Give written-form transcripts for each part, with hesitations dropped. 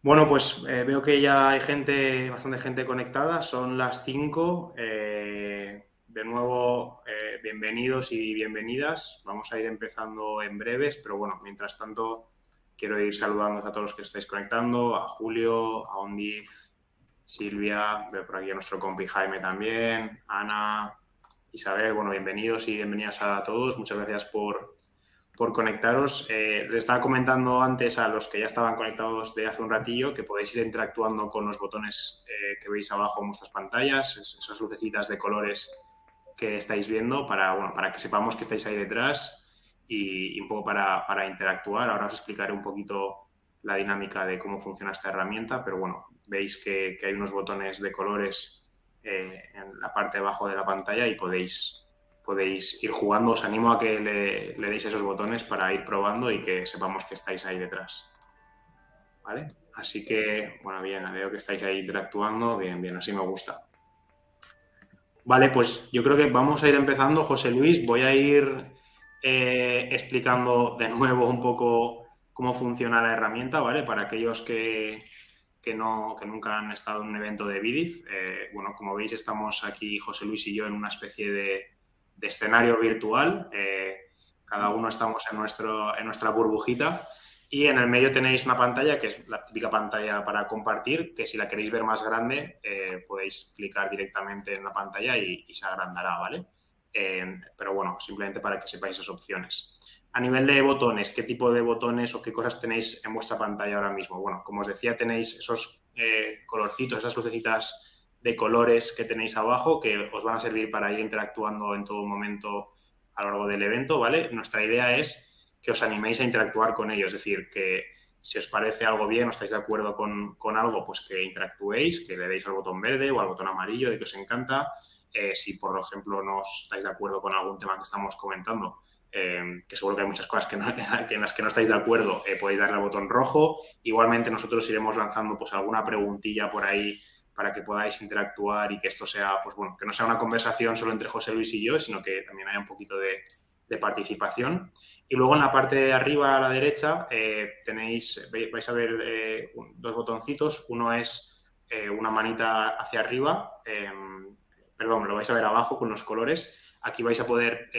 Bueno, pues veo que ya hay bastante gente conectada, son las 5. De nuevo, bienvenidos y bienvenidas. Vamos a ir empezando en breves, pero bueno, mientras tanto, quiero ir saludando a todos los que estáis conectando, a Julio, a Ondiz, Silvia, veo por aquí a nuestro compi Jaime también, Ana, Isabel. Bueno, bienvenidos y bienvenidas a todos. Muchas gracias por conectaros. Les estaba comentando antes a los que ya estaban conectados de hace un ratillo que podéis ir interactuando con los botones que veis abajo en vuestras pantallas, esas lucecitas de colores que estáis viendo para que sepamos que estáis ahí detrás y un poco para interactuar. Ahora os explicaré un poquito la dinámica de cómo funciona esta herramienta, pero bueno, veis que hay unos botones de colores en la parte de abajo de la pantalla y podéis ir jugando. Os animo a que le deis esos botones para ir probando y que sepamos que estáis ahí detrás. ¿Vale? Así que, bueno, bien, veo que estáis ahí interactuando. Bien, bien, así me gusta. Vale, pues yo creo que vamos a ir empezando. José Luis, voy a ir explicando de nuevo un poco cómo funciona la herramienta, ¿vale? Para aquellos que nunca han estado en un evento de BIDIF. Bueno, como veis, estamos aquí José Luis y yo en una especie de escenario virtual. Cada uno estamos en nuestra burbujita y en el medio tenéis una pantalla que es la típica pantalla para compartir, que si la queréis ver más grande podéis clicar directamente en la pantalla y se agrandará, ¿vale? Pero bueno, simplemente para que sepáis esas opciones. A nivel de botones, ¿qué tipo de botones o qué cosas tenéis en vuestra pantalla ahora mismo? Bueno, como os decía, tenéis esos colorcitos, esas lucecitas de colores que tenéis abajo que os van a servir para ir interactuando en todo momento a lo largo del evento, ¿vale? Nuestra idea es que os animéis a interactuar con ellos, es decir, que si os parece algo bien o estáis de acuerdo con algo, pues que interactuéis, que le deis al botón verde o al botón amarillo de que os encanta. Si, por ejemplo, no estáis de acuerdo con algún tema que estamos comentando, que seguro que hay muchas cosas que en las que no estáis de acuerdo, podéis darle al botón rojo. Igualmente nosotros iremos lanzando pues alguna preguntilla por ahí para que podáis interactuar y que esto sea, pues bueno, que no sea una conversación solo entre José Luis y yo, sino que también haya un poquito de participación. Y luego en la parte de arriba a la derecha vais a ver dos botoncitos. Uno es una manita hacia arriba, perdón, lo vais a ver abajo con los colores. Aquí vais a poder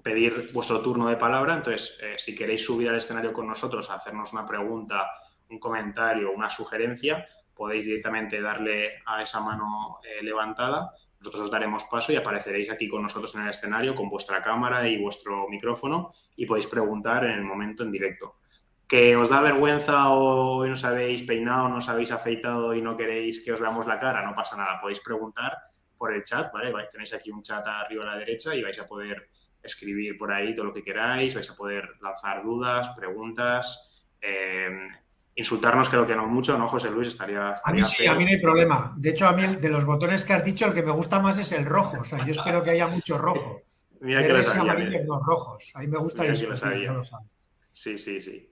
pedir vuestro turno de palabra. Entonces, si queréis subir al escenario con nosotros a hacernos una pregunta, un comentario, una sugerencia, podéis directamente darle a esa mano levantada. Nosotros os daremos paso y apareceréis aquí con nosotros en el escenario con vuestra cámara y vuestro micrófono y podéis preguntar en el momento en directo. ¿Que os da vergüenza o hoy no os habéis peinado, no os habéis afeitado y no queréis que os veamos la cara? No pasa nada, podéis preguntar por el chat, ¿vale? Tenéis aquí un chat arriba a la derecha y vais a poder escribir por ahí todo lo que queráis, vais a poder lanzar dudas, preguntas, insultarnos creo que no mucho, ¿no, José Luis? A mí Estaría sí, a feo. mí no hay problema. De hecho, a mí de los botones que has dicho, el que me gusta más es el rojo. O sea, yo espero que haya mucho rojo. Mira que lo Verdes y sabía, amarillos no, rojos. A mí me gusta mira que lo discutir, ya sabía. lo sabes. Sí, sí, sí.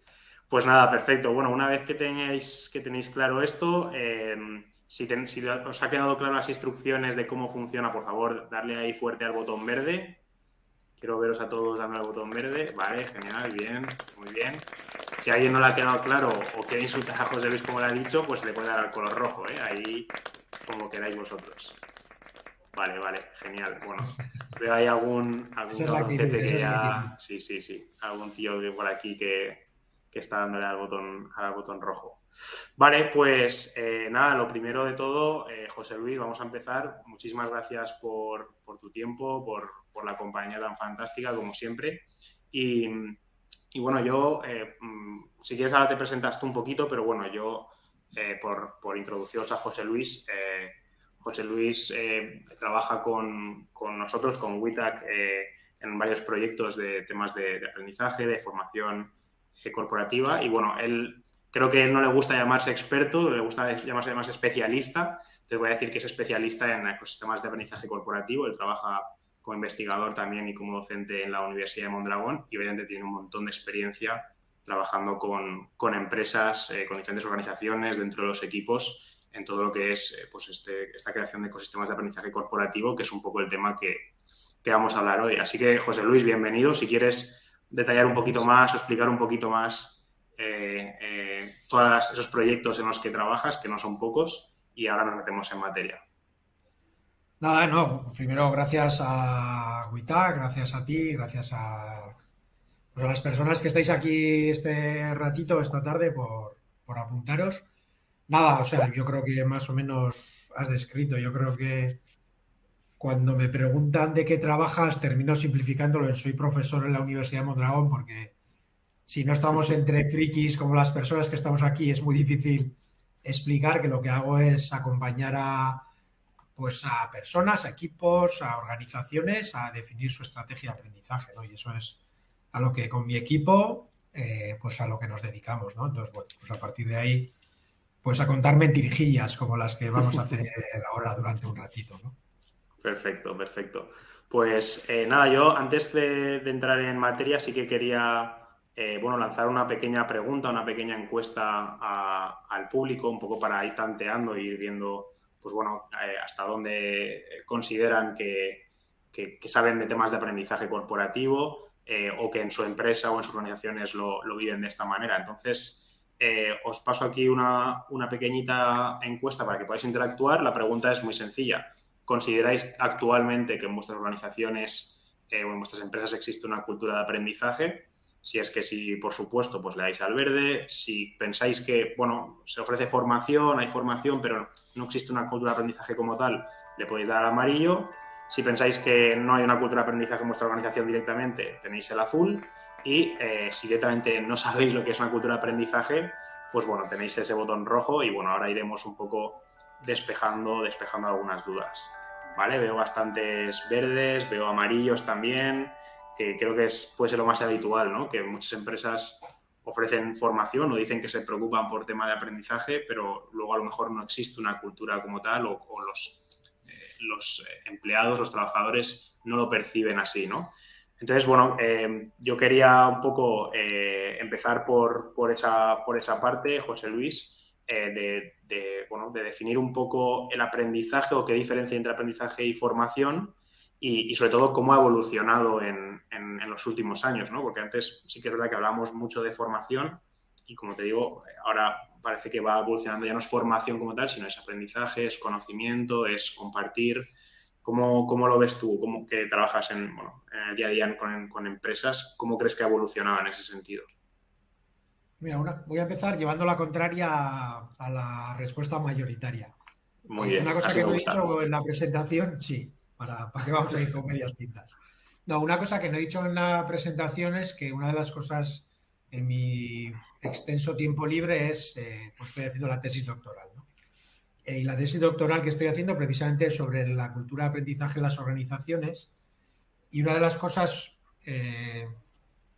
Pues nada, perfecto. Bueno, una vez que tenéis claro esto, si os ha quedado claro las instrucciones de cómo funciona, por favor, darle ahí fuerte al botón verde. Quiero veros a todos dando al botón verde. Vale, genial, bien, muy bien. Si a alguien no le ha quedado claro o quiere insultar a José Luis como le ha dicho, pues le puede dar al color rojo, ¿eh? Ahí como queráis vosotros. Vale, vale, genial. Bueno, veo ahí algún Esa es la actitud, cabroncete que esa es la actitud. ya... Sí, sí, sí. Algún tío por aquí que está dándole al botón rojo. Vale, pues nada, lo primero de todo, José Luis, vamos a empezar. Muchísimas gracias por tu tiempo, por la compañía tan fantástica, como siempre. Y, y bueno, yo, si quieres ahora te presentas tú un poquito, pero bueno, yo, por introduciros a José Luis, José Luis trabaja con nosotros, con WITAC, en varios proyectos de temas de aprendizaje, de formación corporativa. Y bueno, creo que a él no le gusta llamarse experto, le gusta llamarse más especialista. Te voy a decir que es especialista en ecosistemas de aprendizaje corporativo. Él trabaja como investigador también y como docente en la Universidad de Mondragón y obviamente tiene un montón de experiencia trabajando con empresas, con diferentes organizaciones dentro de los equipos en todo lo que es pues esta creación de ecosistemas de aprendizaje corporativo, que es un poco el tema que vamos a hablar hoy. Así que, José Luis, bienvenido. Si quieres detallar un poquito Gracias. más o explicar un poquito más todos esos proyectos en los que trabajas, que no son pocos, y ahora nos metemos en materia. Nada, no, primero gracias a Wita, gracias a ti, gracias pues a las personas que estáis aquí este ratito, esta tarde, por apuntaros. Nada, o sea, yo creo que más o menos has descrito. Yo creo que cuando me preguntan de qué trabajas, termino simplificándolo en soy profesor en la Universidad de Mondragón, porque si no estamos entre frikis como las personas que estamos aquí, es muy difícil explicar que lo que hago es acompañar pues a personas, a equipos, a organizaciones a definir su estrategia de aprendizaje, ¿no? Y eso es a lo que con mi equipo, pues a lo que nos dedicamos, ¿no? Entonces, bueno, pues a partir de ahí, pues a contar mentirijillas como las que vamos a hacer ahora durante un ratito, ¿no? Perfecto, perfecto. Pues nada, yo antes de entrar en materia sí que quería bueno, lanzar una pequeña pregunta, una pequeña encuesta al público, un poco para ir tanteando y ir viendo, pues bueno, hasta dónde consideran que saben de temas de aprendizaje corporativo o que en su empresa o en sus organizaciones lo viven de esta manera. Entonces, os paso aquí una pequeñita encuesta para que podáis interactuar. La pregunta es muy sencilla. ¿Consideráis actualmente que en vuestras organizaciones o en vuestras empresas existe una cultura de aprendizaje? Si es que sí, por supuesto, pues le dais al verde. Si pensáis que, bueno, se ofrece formación, hay formación, pero no existe una cultura de aprendizaje como tal, le podéis dar al amarillo. Si pensáis que no hay una cultura de aprendizaje en vuestra organización directamente, tenéis el azul. Y si directamente no sabéis lo que es una cultura de aprendizaje, pues bueno, tenéis ese botón rojo y bueno, ahora iremos un poco despejando algunas dudas, ¿vale? Veo bastantes verdes, veo amarillos también, que creo que puede ser lo más habitual, ¿no? Que muchas empresas ofrecen formación o dicen que se preocupan por tema de aprendizaje, pero luego a lo mejor no existe una cultura como tal o los empleados, los trabajadores no lo perciben así, ¿no? Entonces, bueno, yo quería un poco empezar por esa parte, José Luis, de definir un poco el aprendizaje o qué diferencia entre aprendizaje y formación y sobre todo cómo ha evolucionado en los últimos años, ¿no? Porque antes sí que es verdad que hablamos mucho de formación y como te digo, ahora parece que va evolucionando, ya no es formación como tal, sino es aprendizaje, es conocimiento, es compartir. ¿Cómo lo ves tú? ¿Cómo que trabajas en el día a día con empresas? ¿Cómo crees que ha evolucionado en ese sentido? Mira, voy a empezar llevando la contraria a la respuesta mayoritaria. Muy bien, Una cosa así que me no he gusta. dicho en la presentación, sí, para qué vamos a ir con medias tintas. No, una cosa que no he dicho en la presentación es que una de las cosas en mi extenso tiempo libre es, pues estoy haciendo la tesis doctoral, ¿no? Y la tesis doctoral que estoy haciendo precisamente es sobre la cultura de aprendizaje en las organizaciones y una de las cosas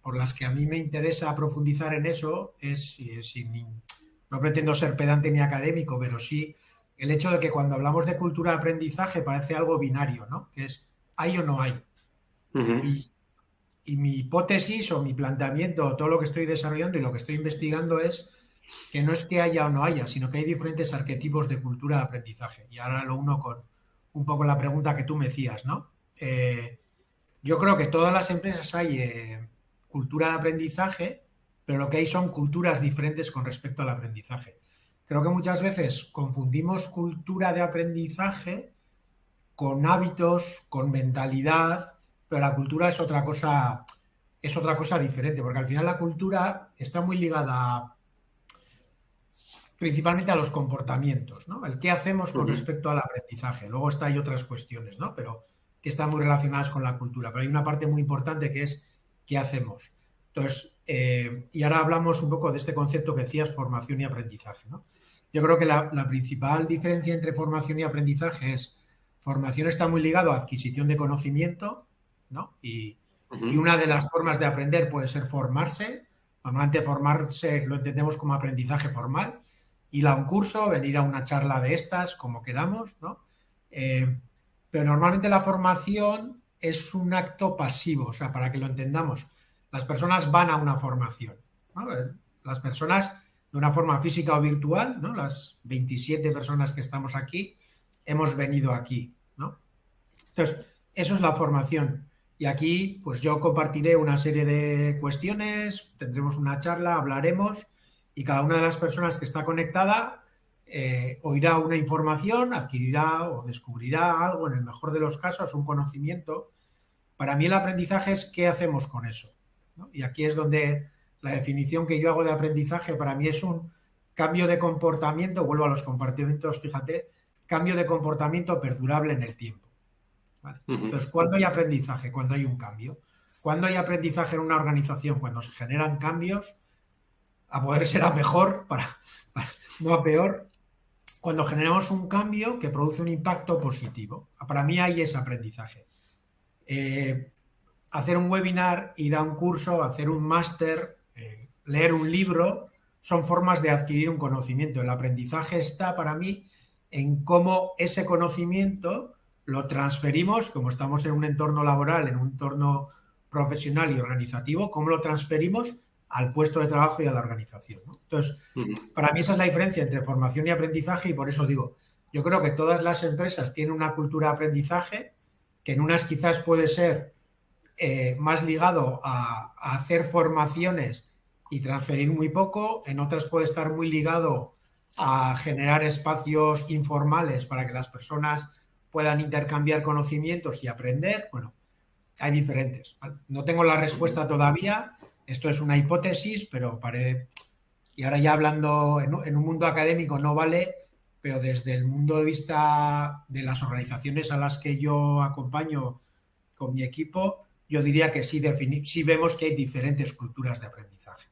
por las que a mí me interesa profundizar en eso es, no pretendo ser pedante ni académico, pero sí el hecho de que cuando hablamos de cultura de aprendizaje parece algo binario, ¿no? Que es hay o no hay. Uh-huh. Y, y mi hipótesis o mi planteamiento, todo lo que estoy desarrollando y lo que estoy investigando es que no es que haya o no haya, sino que hay diferentes arquetipos de cultura de aprendizaje. Y ahora lo uno con un poco la pregunta que tú me hacías, ¿no? Yo creo que todas las empresas hay cultura de aprendizaje, pero lo que hay son culturas diferentes con respecto al aprendizaje. Creo que muchas veces confundimos cultura de aprendizaje con hábitos, con mentalidad, pero la cultura es otra cosa diferente, porque al final la cultura está muy ligada principalmente a los comportamientos, ¿no? El qué hacemos con Uh-huh. respecto al aprendizaje. Luego hay otras cuestiones, ¿no? Pero que están muy relacionadas con la cultura. Pero hay una parte muy importante que es qué hacemos. Entonces, y ahora hablamos un poco de este concepto que decías, formación y aprendizaje, ¿no? Yo creo que la principal diferencia entre formación y aprendizaje es formación está muy ligado a adquisición de conocimiento, ¿no? Y Uh-huh. una de las formas de aprender puede ser formarse. Normalmente formarse lo entendemos como aprendizaje formal, ir a un curso, venir a una charla de estas, como queramos, ¿no? Pero normalmente la formación es un acto pasivo, o sea, para que lo entendamos, las personas van a una formación, ¿no? Las personas de una forma física o virtual, ¿no? Las 27 personas que estamos aquí, hemos venido aquí, ¿no? Entonces, eso es la formación. Y aquí, pues yo compartiré una serie de cuestiones, tendremos una charla, hablaremos y cada una de las personas que está conectada oirá una información, adquirirá o descubrirá algo, en el mejor de los casos, un conocimiento. Para mí el aprendizaje es qué hacemos con eso, ¿no? Y aquí es donde la definición que yo hago de aprendizaje para mí es un cambio de comportamiento, vuelvo a los comportamientos, fíjate, cambio de comportamiento perdurable en el tiempo. ¿Vale? Entonces, ¿cuándo hay aprendizaje? Cuando hay un cambio. ¿Cuándo hay aprendizaje en una organización? Cuando se generan cambios, a poder ser a mejor, no a peor, cuando generamos un cambio que produce un impacto positivo. Para mí ahí es aprendizaje. Hacer un webinar, ir a un curso, hacer un máster, leer un libro, son formas de adquirir un conocimiento. El aprendizaje está para mí en cómo ese conocimiento lo transferimos, como estamos en un entorno laboral, en un entorno profesional y organizativo, cómo lo transferimos al puesto de trabajo y a la organización, ¿no? Entonces, para mí esa es la diferencia entre formación y aprendizaje, y por eso digo, yo creo que todas las empresas tienen una cultura de aprendizaje, que en unas quizás puede ser más ligado a hacer formaciones y transferir muy poco, en otras puede estar muy ligado a generar espacios informales para que las personas puedan intercambiar conocimientos y aprender. Bueno, hay diferentes, ¿vale? No tengo la respuesta todavía, esto es una hipótesis, pero y ahora ya hablando en un mundo académico no vale, pero desde el punto de vista de las organizaciones a las que yo acompaño con mi equipo, yo diría que sí, sí vemos que hay diferentes culturas de aprendizaje.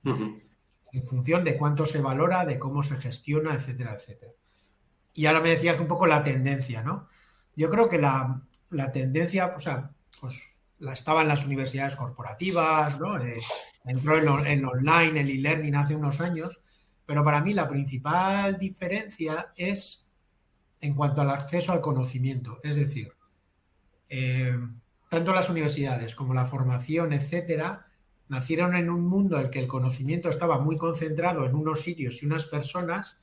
En función de cuánto se valora, de cómo se gestiona, etcétera, etcétera. Y ahora me decías un poco la tendencia, ¿no? Yo creo que la tendencia, o sea, pues estaba en las universidades corporativas, ¿no? Entró en online, el e-learning hace unos años, pero para mí la principal diferencia es en cuanto al acceso al conocimiento. Es decir, tanto las universidades como la formación, etcétera, nacieron en un mundo en el que el conocimiento estaba muy concentrado en unos sitios y unas personas,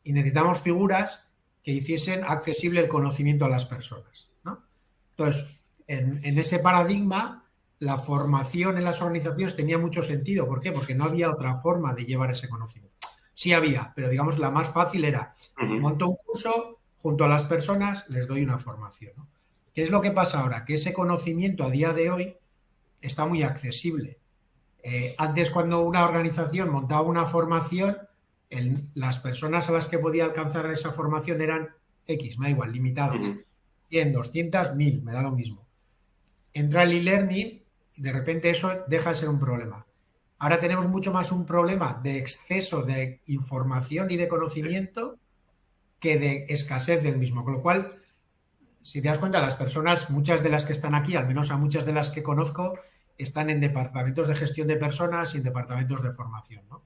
y necesitamos figuras que hiciesen accesible el conocimiento a las personas, ¿no? Entonces, en ese paradigma, la formación en las organizaciones tenía mucho sentido. ¿Por qué? Porque no había otra forma de llevar ese conocimiento. Sí había, pero digamos la más fácil era monto un curso, junto a las personas les doy una formación, ¿no? ¿Qué es lo que pasa ahora? Que ese conocimiento a día de hoy está muy accesible. Antes, cuando una organización montaba una formación, las personas a las que podía alcanzar esa formación eran X, me da igual, limitadas. 100, 200, 1000, me da lo mismo. Entra el e-learning y de repente eso deja de ser un problema. Ahora tenemos mucho más un problema de exceso de información y de conocimiento que de escasez del mismo. Con lo cual, si te das cuenta, las personas, muchas de las que están aquí, al menos a muchas de las que conozco, están en departamentos de gestión de personas y en departamentos de formación, ¿no?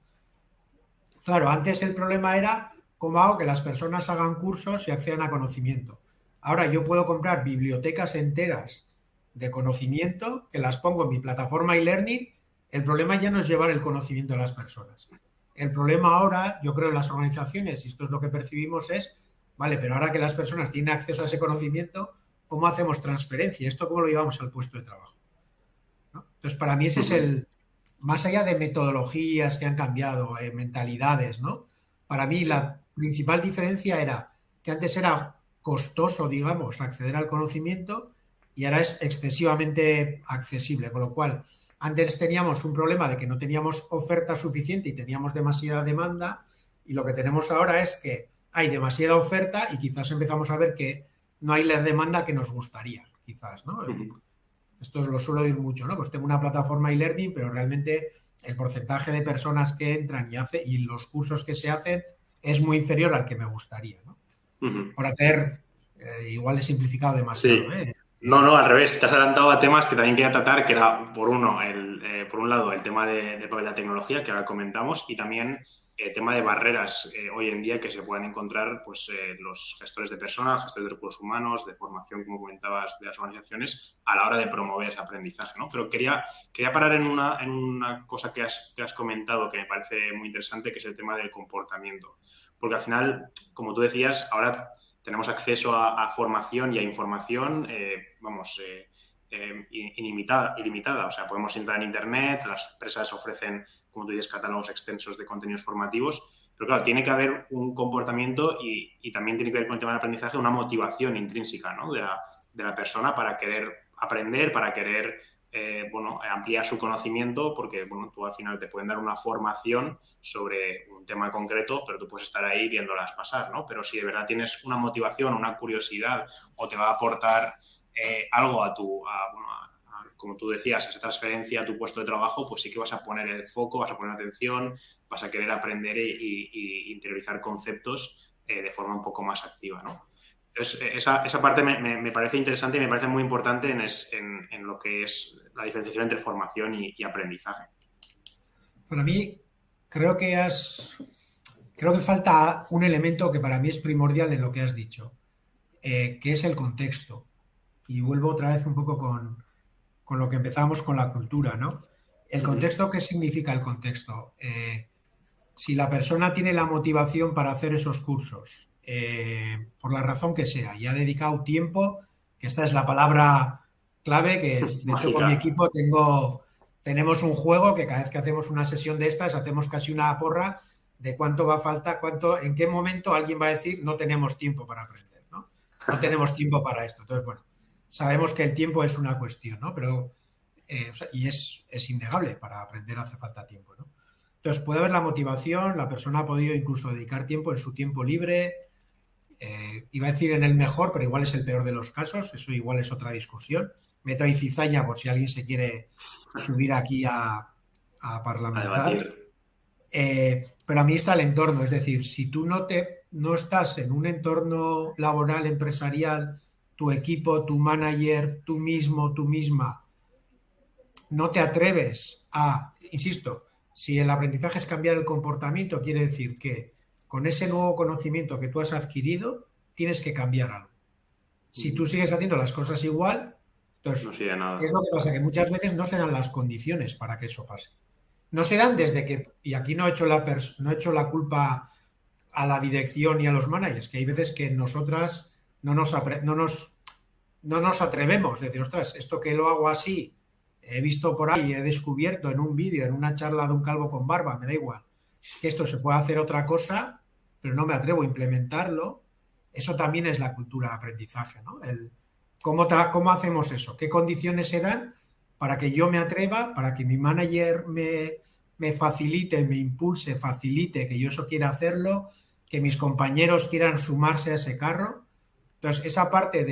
Claro, antes el problema era cómo hago que las personas hagan cursos y accedan a conocimiento. Ahora yo puedo comprar bibliotecas enteras de conocimiento que las pongo en mi plataforma e-learning. El problema ya no es llevar el conocimiento a las personas. El problema ahora, yo creo, en las organizaciones, y esto es lo que percibimos, es, vale, pero ahora que las personas tienen acceso a ese conocimiento, ¿cómo hacemos transferencia? ¿Esto cómo lo llevamos al puesto de trabajo? ¿No? Entonces, para mí ese es el, más allá de metodologías que han cambiado, mentalidades, ¿no? Para mí la principal diferencia era que antes era costoso, digamos, acceder al conocimiento y ahora es excesivamente accesible, con lo cual antes teníamos un problema de que no teníamos oferta suficiente y teníamos demasiada demanda, y lo que tenemos ahora es que hay demasiada oferta y quizás empezamos a ver que no hay la demanda que nos gustaría, quizás, ¿no? Esto lo suelo decir mucho, ¿no? Pues tengo una plataforma e-learning, pero realmente el porcentaje de personas que entran y los cursos que se hacen es muy inferior al que me gustaría, ¿no? Por hacer, igual he simplificado demasiado, sí. No, al revés. Te has adelantado a temas que también quería tratar, que era, por un lado, el tema de la tecnología, que ahora comentamos, y también el tema de barreras hoy en día que se pueden encontrar pues, los gestores de personas, gestores de recursos humanos, de formación, como comentabas, de las organizaciones, a la hora de promover ese aprendizaje, ¿no? Pero quería parar en una cosa que has comentado que me parece muy interesante, que es el tema del comportamiento. Porque al final, como tú decías, ahora tenemos acceso a formación y a información, ilimitada. O sea, podemos entrar en Internet, las empresas ofrecen, como tú dices, catálogos extensos de contenidos formativos, pero claro, tiene que haber un comportamiento y también tiene que ver con el tema del aprendizaje, una motivación intrínseca, ¿no? de la persona para querer aprender, para querer ampliar su conocimiento, porque tú al final te pueden dar una formación sobre un tema concreto, pero tú puedes estar ahí viéndolas pasar, ¿no? Pero si de verdad tienes una motivación, una curiosidad o te va a aportar algo como tú decías, esa transferencia a tu puesto de trabajo, pues sí que vas a poner el foco, vas a poner atención, vas a querer aprender y interiorizar conceptos de forma un poco más activa, ¿no? Entonces, esa parte me parece interesante y me parece muy importante en lo que es la diferenciación entre formación y aprendizaje. Para mí, creo que falta un elemento que para mí es primordial en lo que has dicho, que es el contexto. Y vuelvo otra vez un poco con lo que empezamos con la cultura, ¿no? El contexto, ¿qué significa el contexto? Si la persona tiene la motivación para hacer esos cursos, por la razón que sea, y ha dedicado tiempo, que esta es la palabra clave, que de hecho con mi equipo tenemos un juego que cada vez que hacemos una sesión de estas, hacemos casi una porra de cuánto va a faltar, en qué momento alguien va a decir no tenemos tiempo para aprender, ¿no? No tenemos tiempo para esto. Entonces, bueno, sabemos que el tiempo es una cuestión, ¿no? Pero, y es innegable, para aprender hace falta tiempo, ¿no? Entonces, puede haber la motivación, la persona ha podido incluso dedicar tiempo en su tiempo libre, iba a decir en el mejor, pero igual es el peor de los casos, eso igual es otra discusión. Meto ahí cizaña por si alguien se quiere subir aquí a parlamentar. Pero a mí está el entorno, es decir, si tú no estás en un entorno laboral, empresarial, tu equipo, tu manager, tú mismo, tú misma, no te atreves insisto, si el aprendizaje es cambiar el comportamiento, quiere decir que con ese nuevo conocimiento que tú has adquirido, tienes que cambiar algo. Si tú sigues haciendo las cosas igual, entonces, no sigue nada. ¿qué es lo que pasa? Que muchas veces no se dan las condiciones para que eso pase. No se dan desde que, y aquí no he hecho la culpa a la dirección y a los managers, que hay veces que nosotras no nos atrevemos a decir, ostras, esto que lo hago así, he visto por ahí, he descubierto en un vídeo, en una charla de un calvo con barba, me da igual, que esto se puede hacer otra cosa, pero no me atrevo a implementarlo. Eso también es la cultura de aprendizaje, ¿no? ¿Cómo hacemos eso? ¿Qué condiciones se dan para que yo me atreva, para que mi manager me facilite, me impulse, facilite que yo eso quiera hacerlo, que mis compañeros quieran sumarse a ese carro? Entonces, esa parte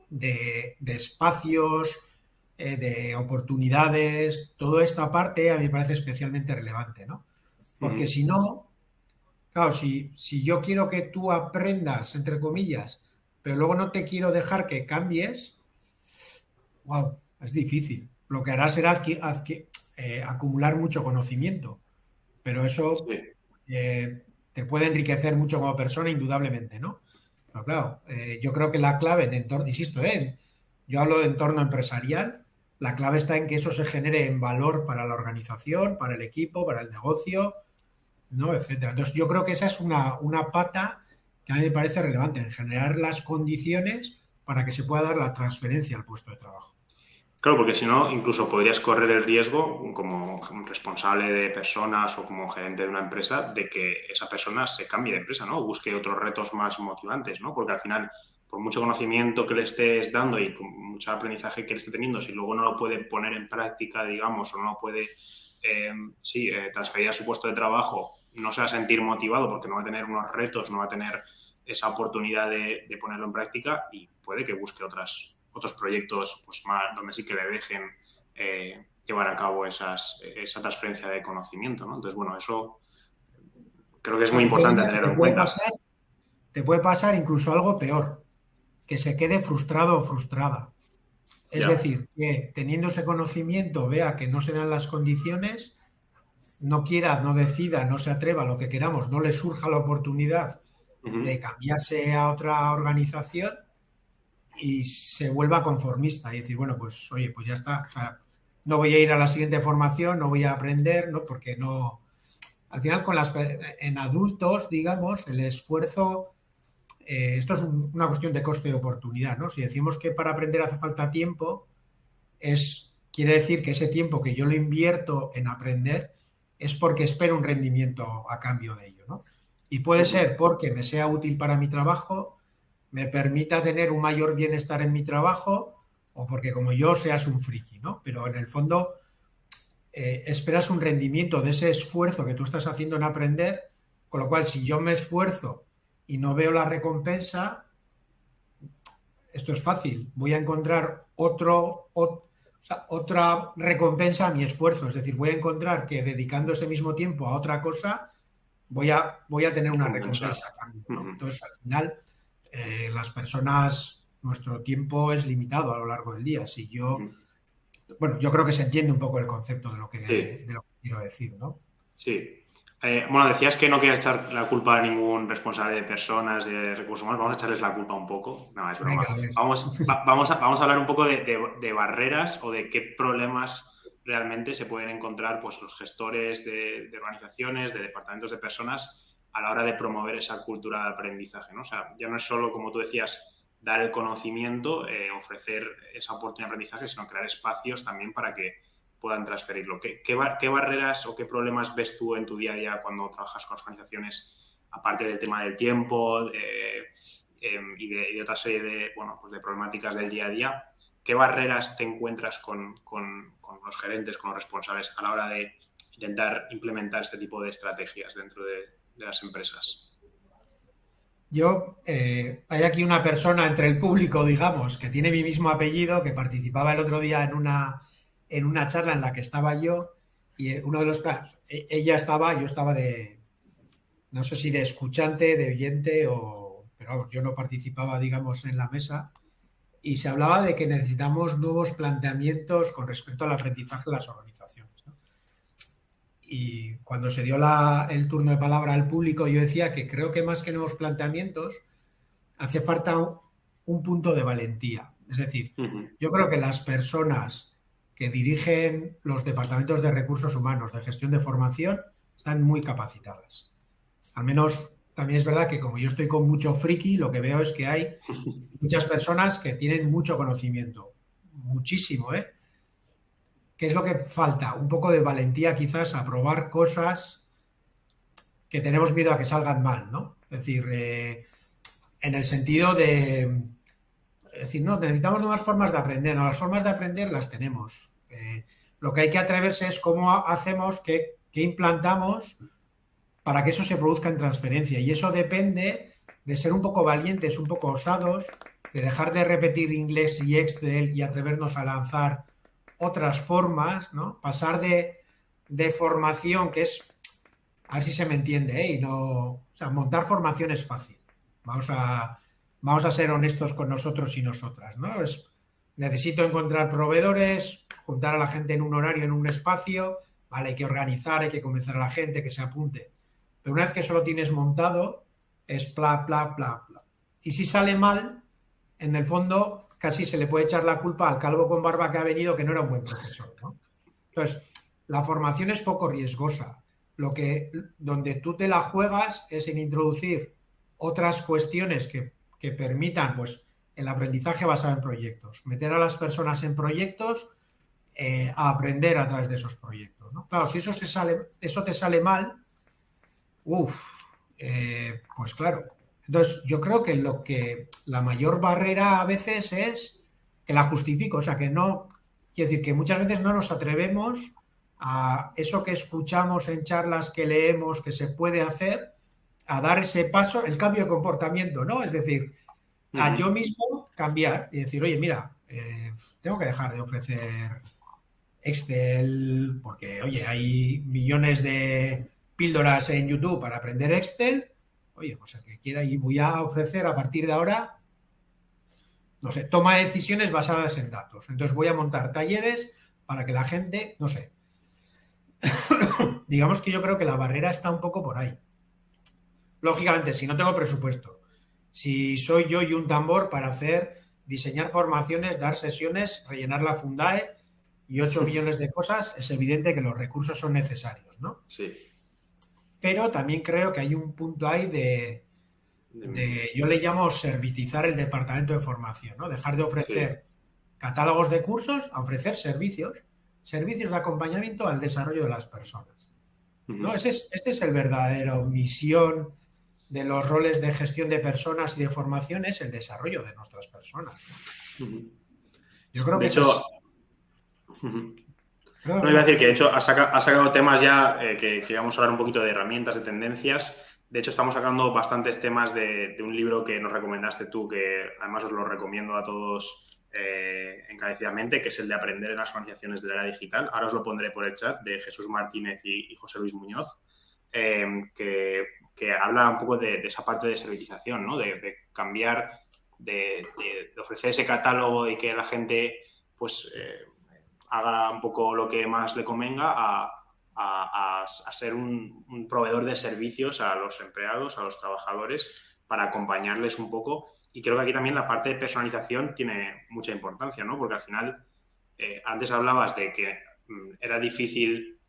de espacios, de oportunidades, toda esta parte a mí me parece especialmente relevante, ¿no? Porque si no, claro, si yo quiero que tú aprendas, entre comillas, pero luego no te quiero dejar que cambies, wow, es difícil. Lo que harás será acumular mucho conocimiento, pero eso te puede enriquecer mucho como persona, indudablemente, ¿no? Pero claro, yo creo que la clave en entorno, insisto, yo hablo de entorno empresarial, la clave está en que eso se genere en valor para la organización, para el equipo, para el negocio, ¿no? Etcétera. Entonces, yo creo que esa es una pata que a mí me parece relevante, en generar las condiciones para que se pueda dar la transferencia al puesto de trabajo. Claro, porque si no, incluso podrías correr el riesgo como responsable de personas o como gerente de una empresa de que esa persona se cambie de empresa, ¿no? O busque otros retos más motivantes, ¿no? Porque al final, por mucho conocimiento que le estés dando y con mucho aprendizaje que le esté teniendo, si luego no lo puede poner en práctica, digamos, o no lo puede transferir a su puesto de trabajo, no se va a sentir motivado porque no va a tener unos retos, no va a tener esa oportunidad de ponerlo en práctica y puede que busque otros proyectos pues más donde sí que le dejen llevar a cabo esa transferencia de conocimiento, ¿no? Entonces, bueno, eso creo que es muy importante tenerlo en cuenta. Te puede pasar incluso algo peor, que se quede frustrado o frustrada. Es decir, que teniendo ese conocimiento vea que no se dan las condiciones, no quiera, no decida, no se atreva a lo que queramos, no le surja la oportunidad de cambiarse a otra organización y se vuelva conformista y decir, bueno, pues oye, pues ya está, o sea, no voy a ir a la siguiente formación, no voy a aprender, ¿no? Porque no... Al final, en adultos, digamos, el esfuerzo esto es una cuestión de coste de oportunidad, ¿no? Si decimos que para aprender hace falta tiempo, quiere decir que ese tiempo que yo lo invierto en aprender es porque espero un rendimiento a cambio de ello, ¿no? Y puede ser porque me sea útil para mi trabajo, me permita tener un mayor bienestar en mi trabajo o porque como yo seas un friki, ¿no? Pero en el fondo esperas un rendimiento de ese esfuerzo que tú estás haciendo en aprender, con lo cual si yo me esfuerzo y no veo la recompensa, esto es fácil, voy a encontrar otra recompensa a mi esfuerzo, es decir, voy a encontrar que dedicando ese mismo tiempo a otra cosa, voy a tener una recompensa a cambio, ¿no? Entonces, al final, las personas, nuestro tiempo es limitado a lo largo del día. Si yo, bueno, yo creo que se entiende un poco el concepto de lo que quiero decir, ¿no? Sí. Bueno, decías que no querías echar la culpa a ningún responsable de personas, de recursos humanos. Vamos a echarles la culpa un poco. No, es broma. Venga, Vamos a hablar un poco de barreras o de qué problemas realmente se pueden encontrar pues, los gestores de organizaciones, de departamentos de personas a la hora de promover esa cultura de aprendizaje, ¿no? O sea, ya no es solo, como tú decías, dar el conocimiento, ofrecer esa oportunidad de aprendizaje, sino crear espacios también para que puedan transferirlo. ¿Qué barreras o qué problemas ves tú en tu día a día cuando trabajas con las organizaciones, aparte del tema del tiempo y de otra serie de problemáticas del día a día? ¿Qué barreras te encuentras con los gerentes, con los responsables a la hora de intentar implementar este tipo de estrategias dentro de las empresas? Hay aquí una persona entre el público, digamos, que tiene mi mismo apellido, que participaba el otro día en una charla en la que estaba yo y uno de los casos, ella estaba, yo estaba no sé si de escuchante, de oyente pero vamos, yo no participaba, digamos, en la mesa y se hablaba de que necesitamos nuevos planteamientos con respecto al aprendizaje de las organizaciones, ¿no? Y cuando se dio el turno de palabra al público, yo decía que creo que más que nuevos planteamientos, hace falta un punto de valentía. Es decir, yo creo que las personas que dirigen los departamentos de recursos humanos, de gestión de formación, están muy capacitadas. Al menos también es verdad que como yo estoy con mucho friki, lo que veo es que hay muchas personas que tienen mucho conocimiento, muchísimo, ¿eh? ¿Qué es lo que falta? Un poco de valentía quizás a probar cosas que tenemos miedo a que salgan mal, ¿no? Es decir, en el sentido de... Es decir, no, necesitamos nuevas formas de aprender. No, las formas de aprender las tenemos. Lo que hay que atreverse es cómo hacemos, qué implantamos para que eso se produzca en transferencia. Y eso depende de ser un poco valientes, un poco osados, de dejar de repetir inglés y Excel y atrevernos a lanzar otras formas, ¿no? Pasar de formación, que es, a ver si se me entiende, ¿eh? Y no, o sea, montar formación es fácil. Vamos a ser honestos con nosotros y nosotras, ¿no? Necesito encontrar proveedores, juntar a la gente en un horario, en un espacio, vale, hay que organizar, hay que convencer a la gente que se apunte. Pero una vez que eso lo tienes montado, es bla, bla, bla, bla. Y si sale mal, en el fondo casi se le puede echar la culpa al calvo con barba que ha venido, que no era un buen profesor, ¿no? Entonces, la formación es poco riesgosa. Donde tú te la juegas es en introducir otras cuestiones que permitan pues, el aprendizaje basado en proyectos. Meter a las personas en proyectos a aprender a través de esos proyectos, ¿no? Claro, si eso te sale mal, pues claro. Entonces, yo creo que la mayor barrera a veces es que la justifico, o sea, que no, quiero decir, que muchas veces no nos atrevemos a eso que escuchamos en charlas, que leemos, que se puede hacer, a dar ese paso, el cambio de comportamiento, ¿no? Es decir, a yo mismo cambiar y decir, oye, mira, tengo que dejar de ofrecer Excel porque, oye, hay millones de píldoras en YouTube para aprender Excel. Oye, pues el que quiera y voy a ofrecer a partir de ahora, no sé, toma de decisiones basadas en datos. Entonces voy a montar talleres para que la gente, no sé, digamos que yo creo que la barrera está un poco por ahí. Lógicamente, si no tengo presupuesto, si soy yo y un tambor para diseñar formaciones, dar sesiones, rellenar la Fundae y 8 millones de cosas, es evidente que los recursos son necesarios, ¿no? Sí. Pero también creo que hay un punto ahí yo le llamo servitizar el departamento de formación, ¿no? Dejar de ofrecer Sí. catálogos de cursos a ofrecer servicios de acompañamiento al desarrollo de las personas, ¿no? Ujú. Este es el verdadero misión de los roles de gestión de personas y de formación, es el desarrollo de nuestras personas, ¿no? Ujú. Yo creo De que ese hecho, es... ujú. Perdón, No, iba a perdón. decir que de hecho has sacado temas ya que vamos a hablar un poquito de herramientas, de tendencias. De hecho, estamos sacando bastantes temas de un libro que nos recomendaste tú, que además os lo recomiendo a todos encarecidamente, que es el de Aprender en las organizaciones de la era digital. Ahora os lo pondré por el chat, de Jesús Martínez y José Luis Muñoz, que habla un poco de esa parte de servitización, ¿no? De cambiar, de ofrecer ese catálogo y que la gente pues haga un poco lo que más le convenga a ser un proveedor de servicios a los empleados, a los trabajadores, para acompañarles un poco. Y creo que aquí también la parte de personalización tiene mucha importancia, ¿no? Porque al final, antes hablabas de que era difícil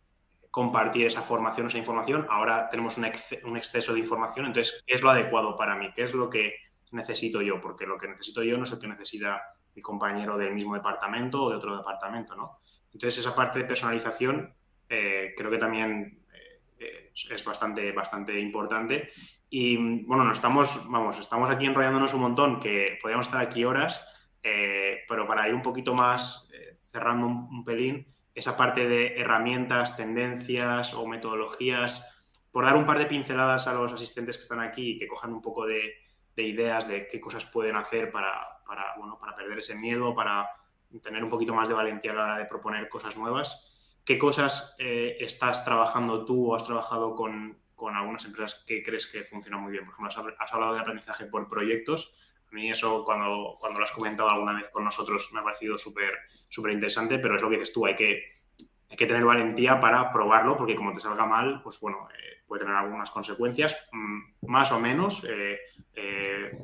compartir esa formación, esa información, ahora tenemos un exceso de información, entonces, ¿qué es lo adecuado para mí? ¿Qué es lo que necesito yo? Porque lo que necesito yo no es el que necesita mi compañero del mismo departamento o de otro departamento, ¿no? Entonces, esa parte de personalización creo que también es bastante importante. Y bueno, estamos aquí enrollándonos un montón, que podríamos estar aquí horas, pero para ir un poquito más, cerrando un pelín, esa parte de herramientas, tendencias o metodologías, por dar un par de pinceladas a los asistentes que están aquí y que cojan un poco de ideas de qué cosas pueden hacer para perder ese miedo, para tener un poquito más de valentía a la hora de proponer cosas nuevas. ¿Qué cosas estás trabajando tú o has trabajado con algunas empresas que crees que funcionan muy bien? Por ejemplo, has hablado de aprendizaje por proyectos. A mí eso, cuando lo has comentado alguna vez con nosotros, me ha parecido súper interesante, pero es lo que dices tú, hay que tener valentía para probarlo, porque como te salga mal, pues bueno, puede tener algunas consecuencias, más o menos,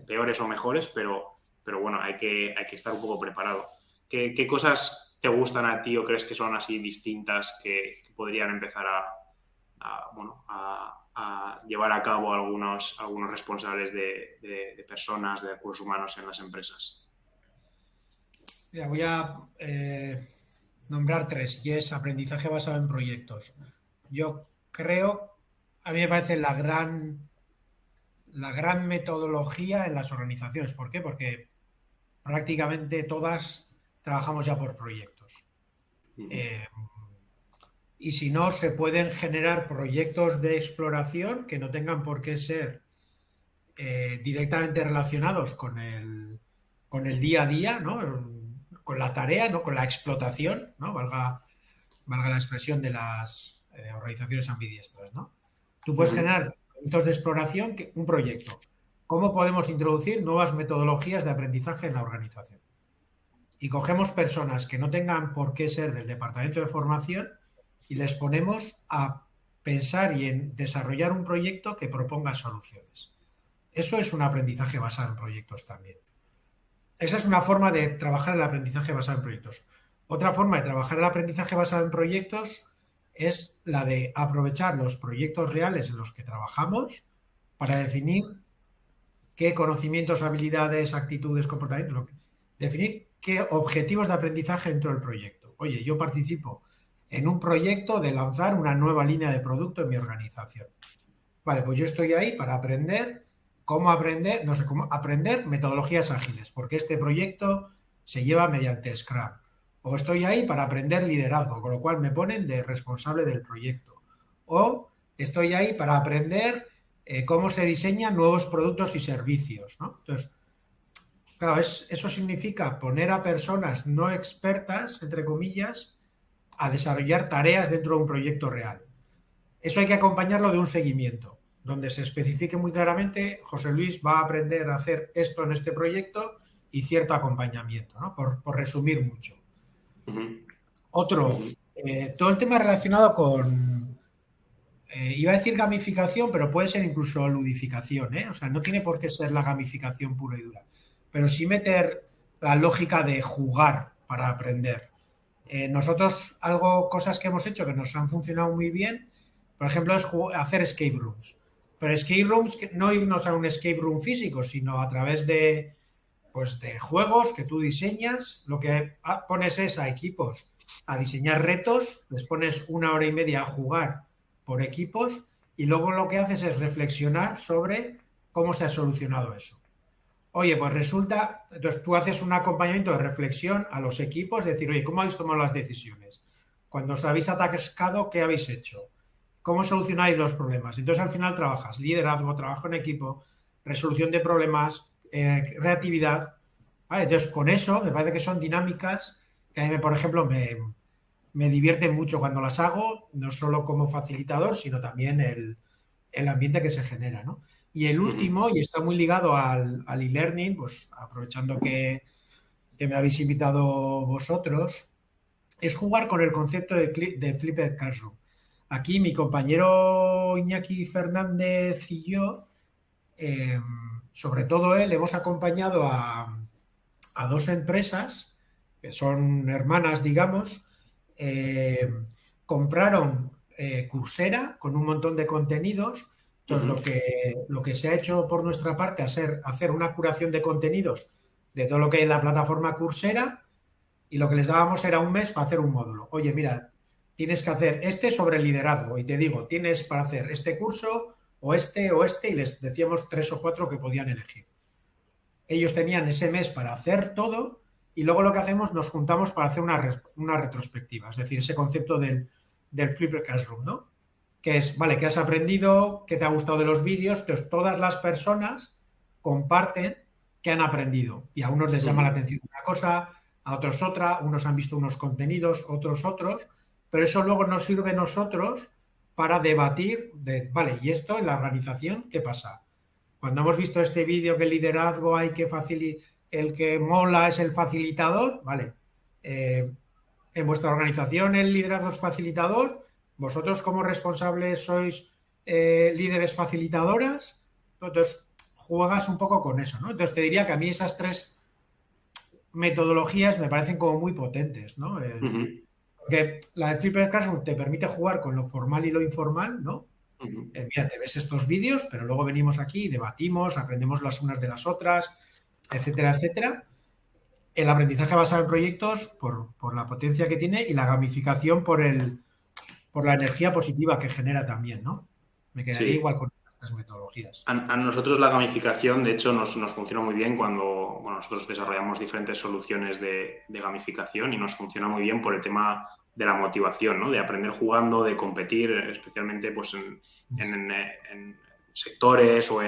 peores o mejores, pero bueno, hay que estar un poco preparado. ¿Qué cosas te gustan a ti o crees que son así distintas que podrían empezar a llevar a cabo algunos responsables de personas, de recursos humanos en las empresas? Mira, voy a nombrar tres, y es aprendizaje basado en proyectos. Yo creo, a mí me parece la gran metodología en las organizaciones. ¿Por qué? Porque prácticamente todas trabajamos ya por proyectos. Uh-huh. Eh, y si no, se pueden generar proyectos de exploración que no tengan por qué ser directamente relacionados con el día a día, ¿no? Con la tarea, ¿no? Con la explotación, ¿no? Valga la expresión de las organizaciones ambidiestras, ¿no? Tú puedes Uh-huh. generar proyectos de exploración, un proyecto. ¿Cómo podemos introducir nuevas metodologías de aprendizaje en la organización? Y cogemos personas que no tengan por qué ser del departamento de formación y les ponemos a pensar y en desarrollar un proyecto que proponga soluciones. Eso es un aprendizaje basado en proyectos también. Esa es una forma de trabajar el aprendizaje basado en proyectos. Otra forma de trabajar el aprendizaje basado en proyectos es la de aprovechar los proyectos reales en los que trabajamos para definir qué conocimientos, habilidades, actitudes, comportamientos, definir qué objetivos de aprendizaje dentro del proyecto. Oye, yo participo en un proyecto de lanzar una nueva línea de producto en mi organización. Vale, pues yo estoy ahí para aprender cómo aprender, no sé, cómo aprender metodologías ágiles, porque este proyecto se lleva mediante Scrum. O estoy ahí para aprender liderazgo, con lo cual me ponen de responsable del proyecto. O estoy ahí para aprender cómo se diseñan nuevos productos y servicios, ¿no? Entonces, claro, eso significa poner a personas no expertas, entre comillas, a desarrollar tareas dentro de un proyecto real. Eso hay que acompañarlo de un seguimiento, donde se especifique muy claramente, José Luis va a aprender a hacer esto en este proyecto y cierto acompañamiento, ¿no? Por resumir mucho. Uh-huh. Otro, Uh-huh. todo el tema relacionado con, iba a decir gamificación, pero puede ser incluso ludificación, ¿eh? O sea, no tiene por qué ser la gamificación pura y dura, pero sí meter la lógica de jugar para aprender. Nosotros, cosas que hemos hecho que nos han funcionado muy bien, por ejemplo, es hacer escape rooms. pero escape rooms, no irnos a un escape room físico, sino a través de, pues, de juegos que tú diseñas. Lo que pones es a equipos a diseñar retos, les pones 1 hora y media a jugar por equipos y luego lo que haces es reflexionar sobre cómo se ha solucionado eso. Oye, pues resulta, entonces tú haces un acompañamiento de reflexión a los equipos, decir, oye, ¿cómo habéis tomado las decisiones? Cuando os habéis atascado, ¿qué habéis hecho? ¿Cómo solucionáis los problemas? Entonces al final trabajas liderazgo, trabajo en equipo, resolución de problemas, creatividad. ¿Vale? Entonces con eso me parece que son dinámicas que a mí, por ejemplo, me divierten mucho cuando las hago, no solo como facilitador, sino también el ambiente que se genera, ¿no? Y el último, y está muy ligado al e-learning, pues aprovechando que me habéis invitado vosotros, es jugar con el concepto de Flipped Classroom. Aquí mi compañero Iñaki Fernández y yo, sobre todo él, hemos acompañado a 2 empresas que son hermanas, digamos, compraron Coursera con un montón de contenidos. Entonces, lo que se ha hecho por nuestra parte es hacer una curación de contenidos de todo lo que es la plataforma Coursera, y lo que les dábamos era un mes para hacer un módulo. Oye, mira, tienes que hacer este sobre liderazgo y te digo, tienes para hacer este curso o este, y les decíamos 3 o 4 que podían elegir. Ellos tenían ese mes para hacer todo y luego lo que hacemos, nos juntamos para hacer una retrospectiva, es decir, ese concepto del Flipped Classroom, ¿no? Que es, vale, ¿qué has aprendido? ¿Qué te ha gustado de los vídeos? Entonces, todas las personas comparten qué han aprendido y a unos les llama la atención una cosa, a otros otra, unos han visto unos contenidos, otros, pero eso luego nos sirve a nosotros para debatir de, vale, ¿y esto en la organización qué pasa? Cuando hemos visto este vídeo que el liderazgo hay que facilitar, el que mola es el facilitador, vale, en vuestra organización el liderazgo es facilitador, vosotros como responsables sois líderes facilitadoras, entonces juegas un poco con eso, ¿no? Entonces te diría que a mí esas 3 metodologías me parecen como muy potentes, ¿no? Porque la de Flipped Classroom te permite jugar con lo formal y lo informal, ¿no? Mira, te ves estos vídeos, pero luego venimos aquí, debatimos, aprendemos las unas de las otras, etcétera, etcétera. El aprendizaje basado en proyectos por la potencia que tiene y la gamificación por la energía positiva que genera también, ¿no? Me quedaría igual con estas metodologías. A nosotros la gamificación, de hecho, nos funciona muy bien cuando nosotros desarrollamos diferentes soluciones de gamificación y nos funciona muy bien por el tema de la motivación, ¿no? De aprender jugando, de competir, especialmente pues, en sectores o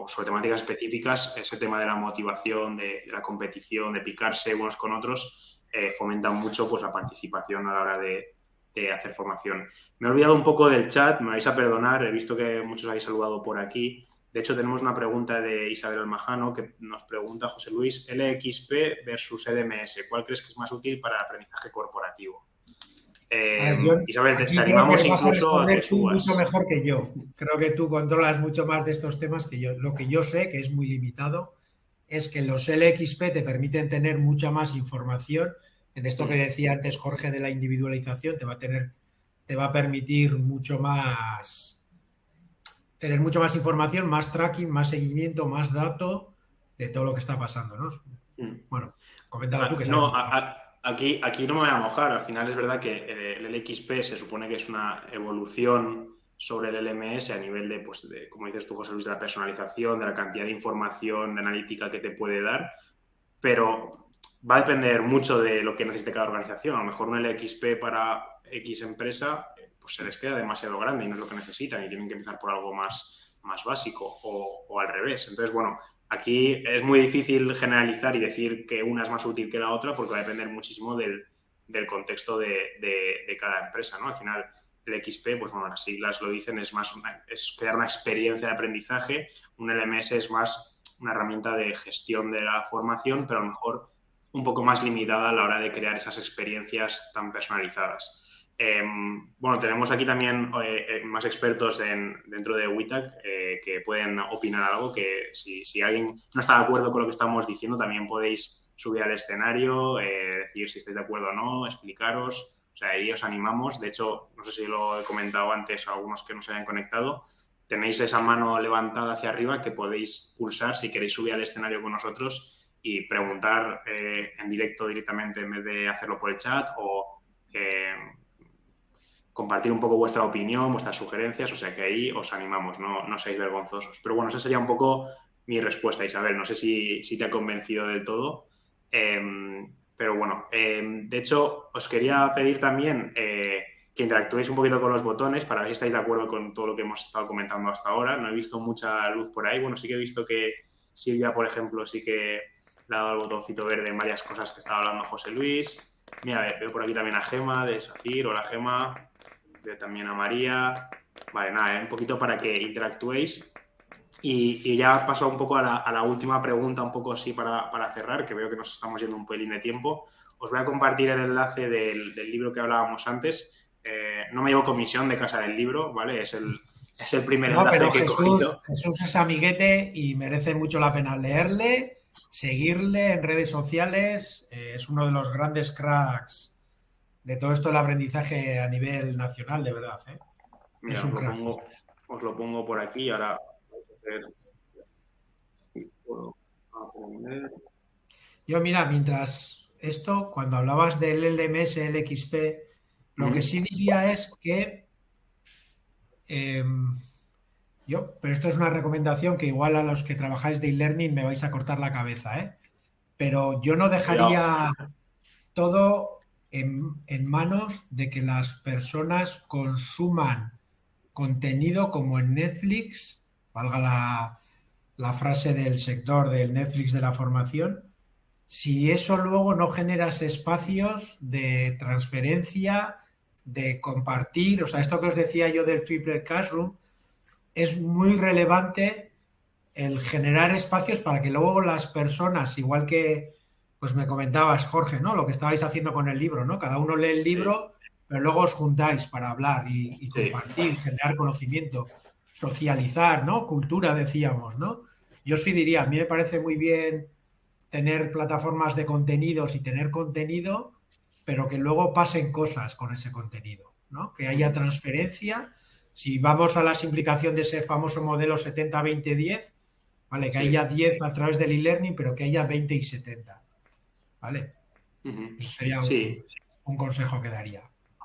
sobre temáticas específicas. Ese tema de la motivación, de la competición, de picarse unos con otros, fomenta mucho pues, la participación a la hora de hacer formación. Me he olvidado un poco del chat, me vais a perdonar, he visto que muchos habéis saludado por aquí. De hecho, tenemos una pregunta de Isabel Almajano que nos pregunta, José Luis, LXP versus LMS, ¿cuál crees que es más útil para el aprendizaje corporativo? Isabel, te animamos incluso a que subas. Mucho mejor que yo. Creo que tú controlas mucho más de estos temas que yo. Lo que yo sé, que es muy limitado, es que los LXP te permiten tener mucha más información. En esto que decía antes Jorge de la individualización, te va a permitir mucho más, tener mucho más información, más tracking, más seguimiento, más dato de todo lo que está pasando, ¿no? Bueno, coméntalo tú que sabes. No, aquí no me voy a mojar. Al final es verdad que el LXP se supone que es una evolución sobre el LMS a nivel de, como dices tú, José Luis, de la personalización, de la cantidad de información, de analítica que te puede dar, pero va a depender mucho de lo que necesite cada organización. A lo mejor un LXP para X empresa pues se les queda demasiado grande y no es lo que necesitan y tienen que empezar por algo más básico o al revés. Entonces, bueno, aquí es muy difícil generalizar y decir que una es más útil que la otra porque va a depender muchísimo del contexto de cada empresa, ¿no? Al final, el XP, pues bueno, las siglas lo dicen, es crear una experiencia de aprendizaje. Un LMS es más una herramienta de gestión de la formación, pero a lo mejor un poco más limitada a la hora de crear esas experiencias tan personalizadas. Bueno, tenemos aquí también más expertos dentro de WITAC que pueden opinar algo, que si alguien no está de acuerdo con lo que estamos diciendo, también podéis subir al escenario, decir si estáis de acuerdo o no, explicaros. O sea, ahí os animamos. De hecho, no sé si lo he comentado antes a algunos que no se hayan conectado, tenéis esa mano levantada hacia arriba que podéis pulsar si queréis subir al escenario con nosotros y preguntar en directo directamente en vez de hacerlo por el chat o compartir un poco vuestra opinión, vuestras sugerencias, o sea que ahí os animamos, no seáis vergonzosos. Pero bueno, esa sería un poco mi respuesta, Isabel. No sé si te ha convencido del todo. Pero bueno, de hecho, os quería pedir también que interactuéis un poquito con los botones para ver si estáis de acuerdo con todo lo que hemos estado comentando hasta ahora. No he visto mucha luz por ahí. Bueno, sí que he visto que Silvia, por ejemplo, sí que le ha dado el botoncito verde en varias cosas que estaba hablando José Luis. Mira, veo por aquí también a Gema de Safir. Hola, Gema. Veo también a María. Vale, nada, un poquito para que interactuéis. Y ya paso un poco a la última pregunta, un poco así para cerrar, que veo que nos estamos yendo un pelín de tiempo. Os voy a compartir el enlace del libro que hablábamos antes. No me llevo comisión de Casa del Libro, ¿vale? Es el primer enlace que he cogido. Jesús es amiguete y merece mucho la pena leerle, seguirle en redes sociales. Es uno de los grandes cracks de todo esto del aprendizaje a nivel nacional, de verdad. Mira, es un crack. Os lo pongo por aquí. Ahora puedo aprender. Yo, mira, mientras esto, cuando hablabas del LMS, el XP, lo que sí diría es que pero esto es una recomendación que igual a los que trabajáis de e-learning me vais a cortar la cabeza, pero yo no dejaría todo en manos de que las personas consuman contenido como en Netflix, valga la frase del sector del Netflix de la formación, si eso luego no generas espacios de transferencia, de compartir, o sea, esto que os decía yo del Flipped Classroom, es muy relevante el generar espacios para que luego las personas, igual que pues me comentabas, Jorge, ¿no? Lo que estabais haciendo con el libro, ¿no? Cada uno lee el libro, pero luego os juntáis para hablar y compartir, generar conocimiento, socializar, ¿no? Cultura, decíamos, ¿no? Yo sí diría, a mí me parece muy bien tener plataformas de contenidos y tener contenido, pero que luego pasen cosas con ese contenido, ¿no? Que haya transferencia. Si vamos a la simplificación de ese famoso modelo 70-20-10, ¿vale? Que haya 10 a través del e-learning, pero que haya 20 y 70, ¿vale? Eso sería un consejo que daría.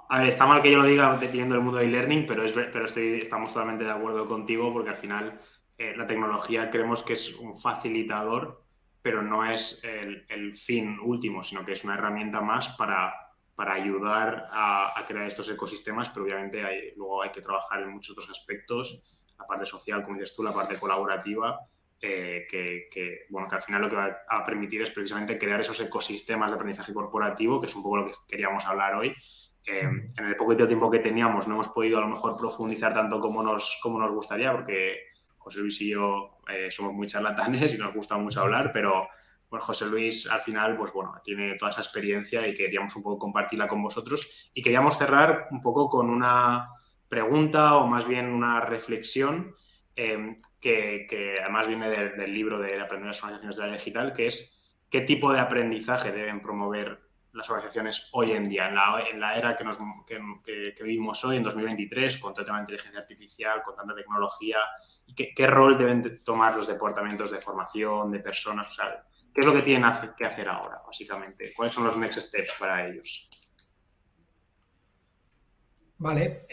A ver, está mal que yo lo diga teniendo el mundo de e-learning, pero estamos totalmente de acuerdo contigo porque al final la tecnología creemos que es un facilitador, pero no es el fin último, sino que es una herramienta más para ayudar a crear estos ecosistemas, pero obviamente luego hay que trabajar en muchos otros aspectos, la parte social, como dices tú, la parte colaborativa, que al final lo que va a permitir es precisamente crear esos ecosistemas de aprendizaje corporativo, que es un poco lo que queríamos hablar hoy. En el poquito tiempo que teníamos no hemos podido a lo mejor profundizar tanto como nos gustaría, porque José Luis y yo somos muy charlatanes y nos gusta mucho hablar, pero pues José Luis al final pues tiene toda esa experiencia y queríamos un poco compartirla con vosotros y queríamos cerrar un poco con una pregunta o más bien una reflexión que además viene del libro de Aprender las organizaciones de la era digital, que es qué tipo de aprendizaje deben promover las organizaciones hoy en día, en la era que vivimos hoy, en 2023, con todo el tema de inteligencia artificial, con tanta tecnología. ¿Qué rol deben tomar los departamentos de formación, de personas? O sea, ¿qué es lo que tienen que hacer ahora, básicamente? ¿Cuáles son los next steps para ellos? Vale.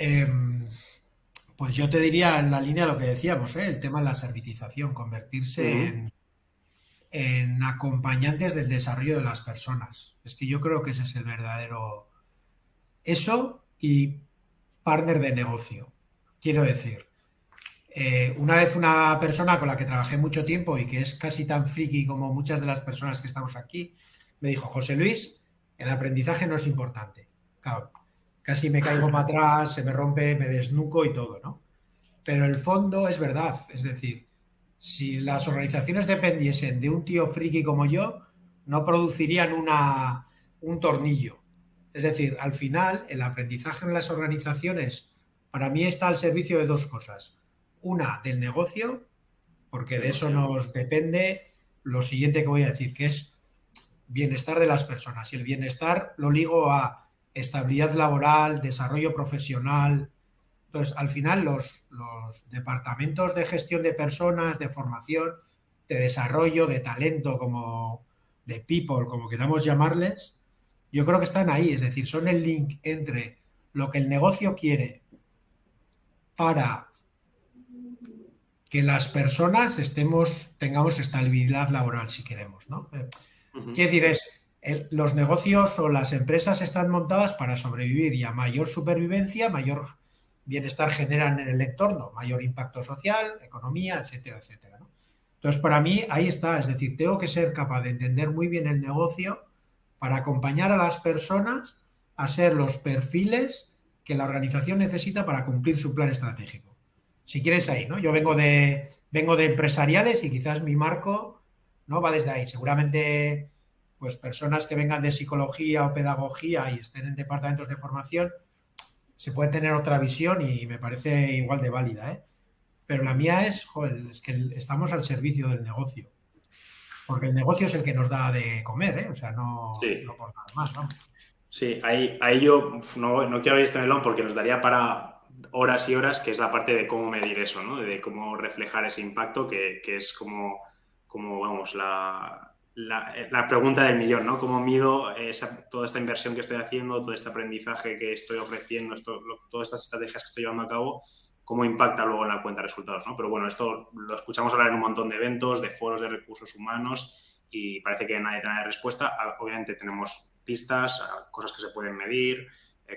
Pues yo te diría en la línea lo que decíamos, el tema de la servitización, convertirse en acompañantes del desarrollo de las personas. Es que yo creo que ese es el verdadero... Eso y partner de negocio. Quiero decir, una vez una persona con la que trabajé mucho tiempo y que es casi tan friki como muchas de las personas que estamos aquí, me dijo, José Luis, el aprendizaje no es importante. Claro, casi me caigo para atrás, se me rompe, me desnuco y todo, ¿no? Pero el fondo es verdad, es decir, si las organizaciones dependiesen de un tío friki como yo, no producirían un tornillo. Es decir, al final, el aprendizaje en las organizaciones para mí está al servicio de dos cosas. Una, del negocio, porque de eso nos depende lo siguiente que voy a decir, que es bienestar de las personas. Y el bienestar lo ligo a estabilidad laboral, desarrollo profesional, Entonces, al final, los departamentos de gestión de personas, de formación, de desarrollo, de talento, como de people, como queramos llamarles, yo creo que están ahí. Es decir, son el link entre lo que el negocio quiere para que las personas tengamos estabilidad laboral, si queremos, ¿no? Quiero decir, los negocios o las empresas están montadas para sobrevivir, y a mayor supervivencia, mayor bienestar generan en el entorno, mayor impacto social, economía, etcétera, etcétera, ¿no? Entonces, para mí, ahí está. Es decir, tengo que ser capaz de entender muy bien el negocio para acompañar a las personas a ser los perfiles que la organización necesita para cumplir su plan estratégico. Si quieres ahí, ¿no? Yo vengo de empresariales y quizás mi marco no va desde ahí. Seguramente, pues personas que vengan de psicología o pedagogía y estén en departamentos de formación, se puede tener otra visión y me parece igual de válida, ¿eh? Pero la mía es que estamos al servicio del negocio. Porque el negocio es el que nos da de comer, ¿eh? O sea, no por nada más, vamos. Sí, ahí yo no quiero abrir este melón porque nos daría para horas y horas, que es la parte de cómo medir eso, ¿no? De cómo reflejar ese impacto, que es como vamos, la pregunta del millón, ¿no? ¿Cómo mido toda esta inversión que estoy haciendo, todo este aprendizaje que estoy ofreciendo, todas estas estrategias que estoy llevando a cabo, cómo impacta luego en la cuenta de resultados, ¿no? Pero bueno, esto lo escuchamos hablar en un montón de eventos, de foros de recursos humanos, y parece que nadie tiene respuesta. Obviamente tenemos pistas, cosas que se pueden medir,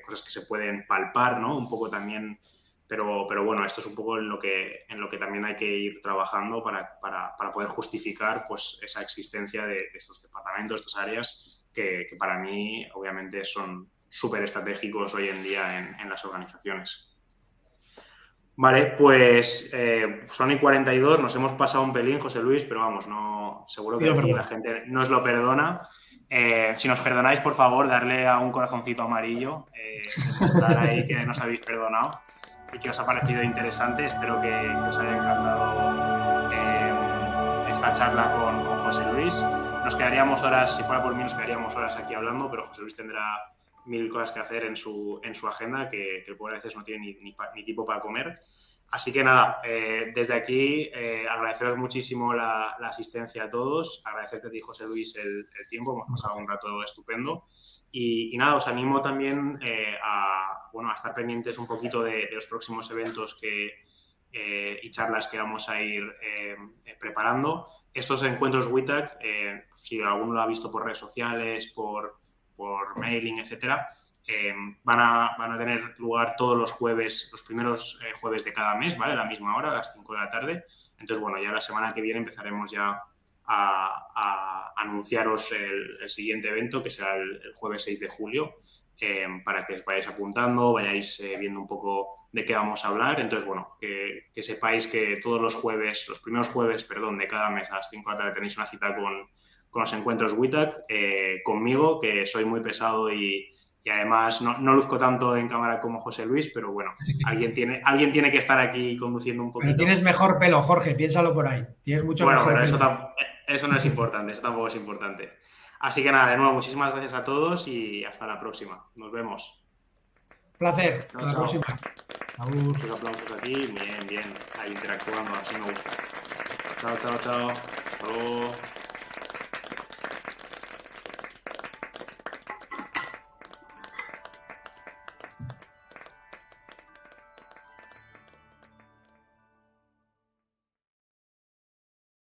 cosas que se pueden palpar, ¿no? Un poco también, pero bueno, esto es un poco en lo que también hay que ir trabajando para poder justificar, pues, esa existencia de estos departamentos, estas áreas que para mí obviamente son súper estratégicos hoy en día en las organizaciones. Vale, pues son y 42, nos hemos pasado un pelín, José Luis, pero vamos, no, seguro que aquí la gente nos lo perdona. Si nos perdonáis, por favor, darle a un corazoncito amarillo, demostrar ahí que nos habéis perdonado y que os ha parecido interesante. Espero que os haya encantado esta charla con José Luis. Nos quedaríamos horas, si fuera por mí, nos quedaríamos horas aquí hablando, pero José Luis tendrá mil cosas que hacer en su agenda, que el pobre a veces no tiene ni tiempo para comer. Así que nada, desde aquí agradeceros muchísimo la asistencia a todos, agradecerte a ti, José Luis, el tiempo, hemos pasado un rato estupendo. Y nada, os animo también a estar pendientes un poquito de los próximos eventos y charlas que vamos a ir preparando. Estos encuentros WITAC, si alguno lo ha visto por redes sociales, por mailing, etcétera, van a tener lugar todos los jueves, los primeros jueves de cada mes, ¿vale? A la misma hora, a las 5 de la tarde. Entonces, bueno, ya la semana que viene empezaremos ya a anunciaros el siguiente evento, que será el jueves 6 de julio, para que os vayáis apuntando, vayáis viendo un poco de qué vamos a hablar. Entonces, bueno, que sepáis que todos los primeros jueves, de cada mes a las 5 de la tarde tenéis una cita con los encuentros WITAC, conmigo, que soy muy pesado y además no luzco tanto en cámara como José Luis, pero bueno, alguien tiene que estar aquí conduciendo un poquito. Pero tienes mejor pelo, Jorge, piénsalo por ahí. Tienes mucho mejor pelo. Bueno, eso no es importante, eso tampoco es importante. Así que nada, de nuevo, muchísimas gracias a todos y hasta la próxima. Nos vemos. Placer. Hasta la próxima. Muchos aplausos aquí. Bien. Ahí interactuando, así me gusta. Chao. Hasta luego.